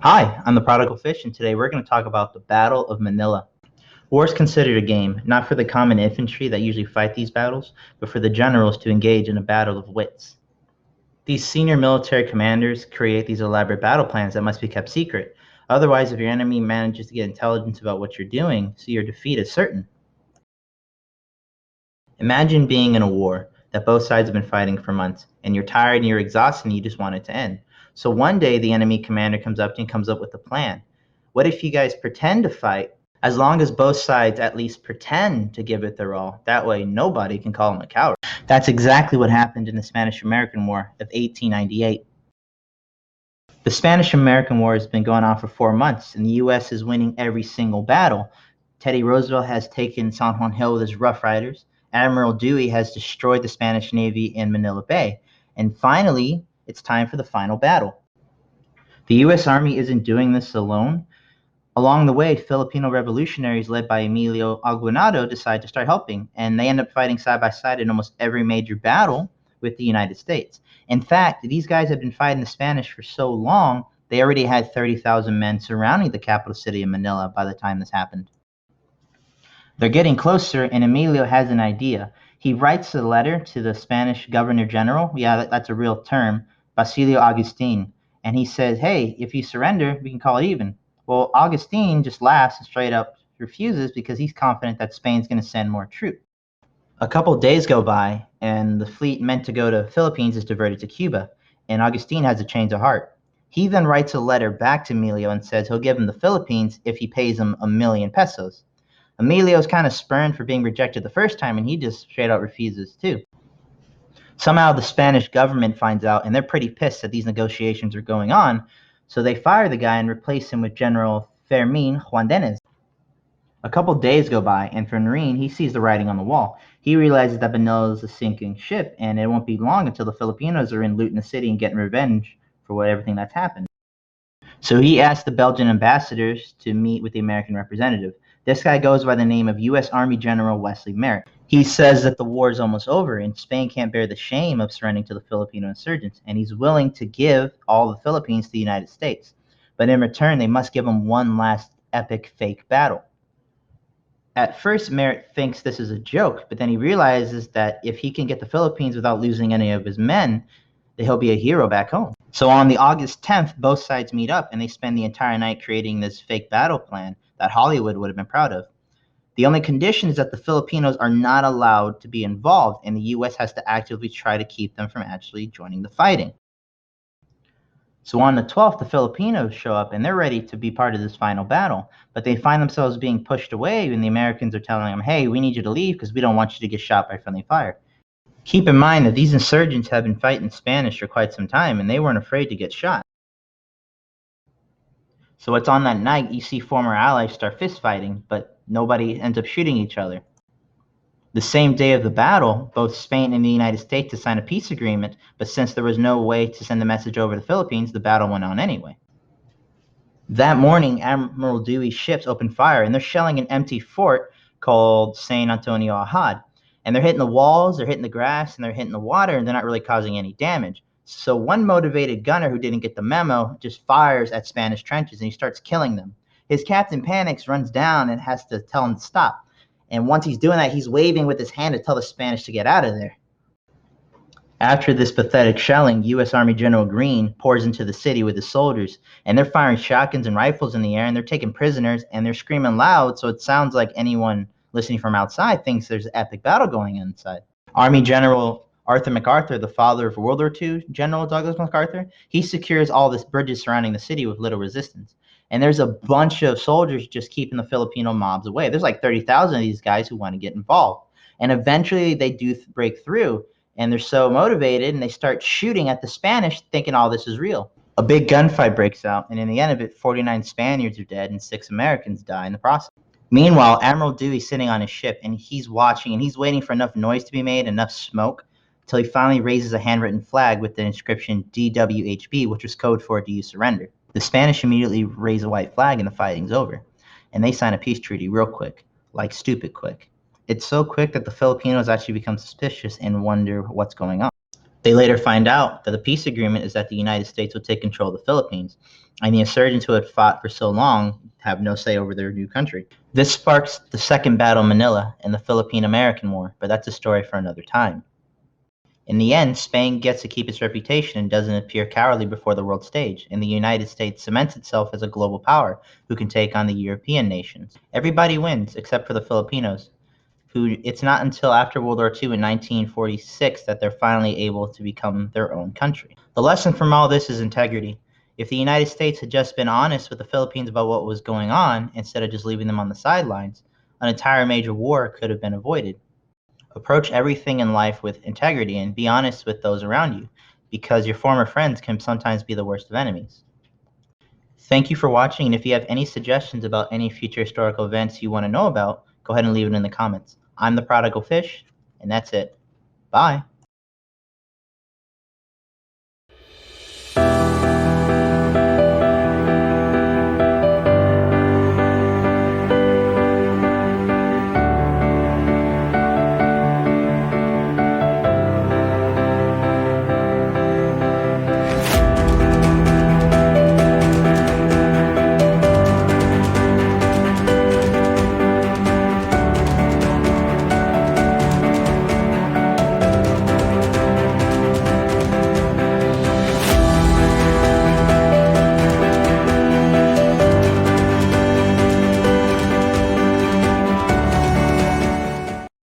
Hi, I'm the Prodigal Fish, and today we're going to talk about the Battle of Manila. War is considered a game, not for the common infantry that usually fight these battles, but for the generals to engage in a battle of wits. These senior military commanders create these elaborate battle plans that must be kept secret. Otherwise, if your enemy manages to get intelligence about what you're doing, so your defeat is certain. Imagine being in a war that both sides have been fighting for months, and you're tired and you're exhausted and you just want it to end. So one day the enemy commander comes up to you and comes up with a plan. What if you guys pretend to fight, as long as both sides at least pretend to give it their all? That way nobody can call them a coward. That's exactly what happened in the Spanish-American War of 1898. The Spanish-American War has been going on for 4 months, and the U.S. is winning every single battle. Teddy Roosevelt has taken San Juan Hill with his Rough Riders. Admiral Dewey has destroyed the Spanish Navy in Manila Bay. And finally, it's time for the final battle. The U.S. Army isn't doing this alone. Along the way, Filipino revolutionaries led by Emilio Aguinaldo decide to start helping, and they end up fighting side by side in almost every major battle with the United States. In fact, these guys have been fighting the Spanish for so long, they already had 30,000 men surrounding the capital city of Manila by the time this happened. They're getting closer, and Emilio has an idea. He writes a letter to the Spanish Governor General, yeah, that's a real term, Basilio Agustin, and he says, hey, if you surrender, we can call it even. Well, Agustin just laughs and straight up refuses because he's confident that Spain's going to send more troops. A couple days go by, and the fleet meant to go to the Philippines is diverted to Cuba, and Agustin has a change of heart. He then writes a letter back to Emilio and says he'll give him the Philippines if he pays him 1,000,000 pesos. Emilio's kind of spurned for being rejected the first time, and he just straight out refuses too. Somehow the Spanish government finds out, and they're pretty pissed that these negotiations are going on, so they fire the guy and replace him with General Fermin Juandenez. A couple days go by, and Fermin, he sees the writing on the wall. He realizes that Manila is a sinking ship, and it won't be long until the Filipinos are in looting the city and getting revenge for everything that's happened. So he asked the Belgian ambassadors to meet with the American representative. This guy goes by the name of U.S. Army General Wesley Merritt. He says that the war is almost over and Spain can't bear the shame of surrendering to the Filipino insurgents, and he's willing to give all the Philippines to the United States. But in return, they must give him one last epic fake battle. At first, Merritt thinks this is a joke, but then he realizes that if he can get the Philippines without losing any of his men, that he'll be a hero back home. So on the August 10th, both sides meet up and they spend the entire night creating this fake battle plan that Hollywood would have been proud of. The only condition is that the Filipinos are not allowed to be involved, and the U.S. has to actively try to keep them from actually joining the fighting. So on the 12th, the Filipinos show up and they're ready to be part of this final battle, but they find themselves being pushed away when the Americans are telling them, hey, we need you to leave because we don't want you to get shot by friendly fire. Keep in mind that these insurgents have been fighting Spanish for quite some time, and they weren't afraid to get shot. So it's on that night you see former allies start fist fighting, but nobody ends up shooting each other. The same day of the battle, both Spain and the United States to sign a peace agreement, but since there was no way to send the message over to the Philippines, the battle went on anyway. That morning, Admiral Dewey's ships opened fire, and they're shelling an empty fort called San Antonio Ahad. And they're hitting the walls, they're hitting the grass, and they're hitting the water, and they're not really causing any damage. So one motivated gunner who didn't get the memo just fires at Spanish trenches, and he starts killing them. His captain panics, runs down, and has to tell him to stop. And once he's doing that, he's waving with his hand to tell the Spanish to get out of there. After this pathetic shelling, U.S. Army General Greene pours into the city with his soldiers, and they're firing shotguns and rifles in the air, and they're taking prisoners, and they're screaming loud, so it sounds like anyone listening from outside thinks there's an epic battle going on inside. Army General Arthur MacArthur, the father of World War II General Douglas MacArthur, he secures all the bridges surrounding the city with little resistance. And there's a bunch of soldiers just keeping the Filipino mobs away. There's like 30,000 of these guys who want to get involved. And eventually they do break through, and they're so motivated, and they start shooting at the Spanish, thinking all this is real. A big gunfight breaks out, and in the end of it, 49 Spaniards are dead and 6 Americans die in the process. Meanwhile, Admiral Dewey's sitting on his ship, and he's watching, and he's waiting for enough noise to be made, enough smoke, until he finally raises a handwritten flag with the inscription DWHB, which was code for "Do you surrender?" The Spanish immediately raise a white flag, and the fighting's over. And they sign a peace treaty real quick, like stupid quick. It's so quick that the Filipinos actually become suspicious and wonder what's going on. They later find out that the peace agreement is that the United States would take control of the Philippines, and the insurgents who had fought for so long have no say over their new country. This sparks the Second Battle of Manila and the Philippine-American War, but that's a story for another time. In the end, Spain gets to keep its reputation and doesn't appear cowardly before the world stage, and the United States cements itself as a global power who can take on the European nations. Everybody wins, except for the Filipinos, who it's not until after World War II in 1946 that they're finally able to become their own country. The lesson from all this is integrity. If the United States had just been honest with the Philippines about what was going on, instead of just leaving them on the sidelines, an entire major war could have been avoided. Approach everything in life with integrity and be honest with those around you, because your former friends can sometimes be the worst of enemies. Thank you for watching, and if you have any suggestions about any future historical events you want to know about, go ahead and leave it in the comments. I'm the Prodigal Fish, and that's it. Bye.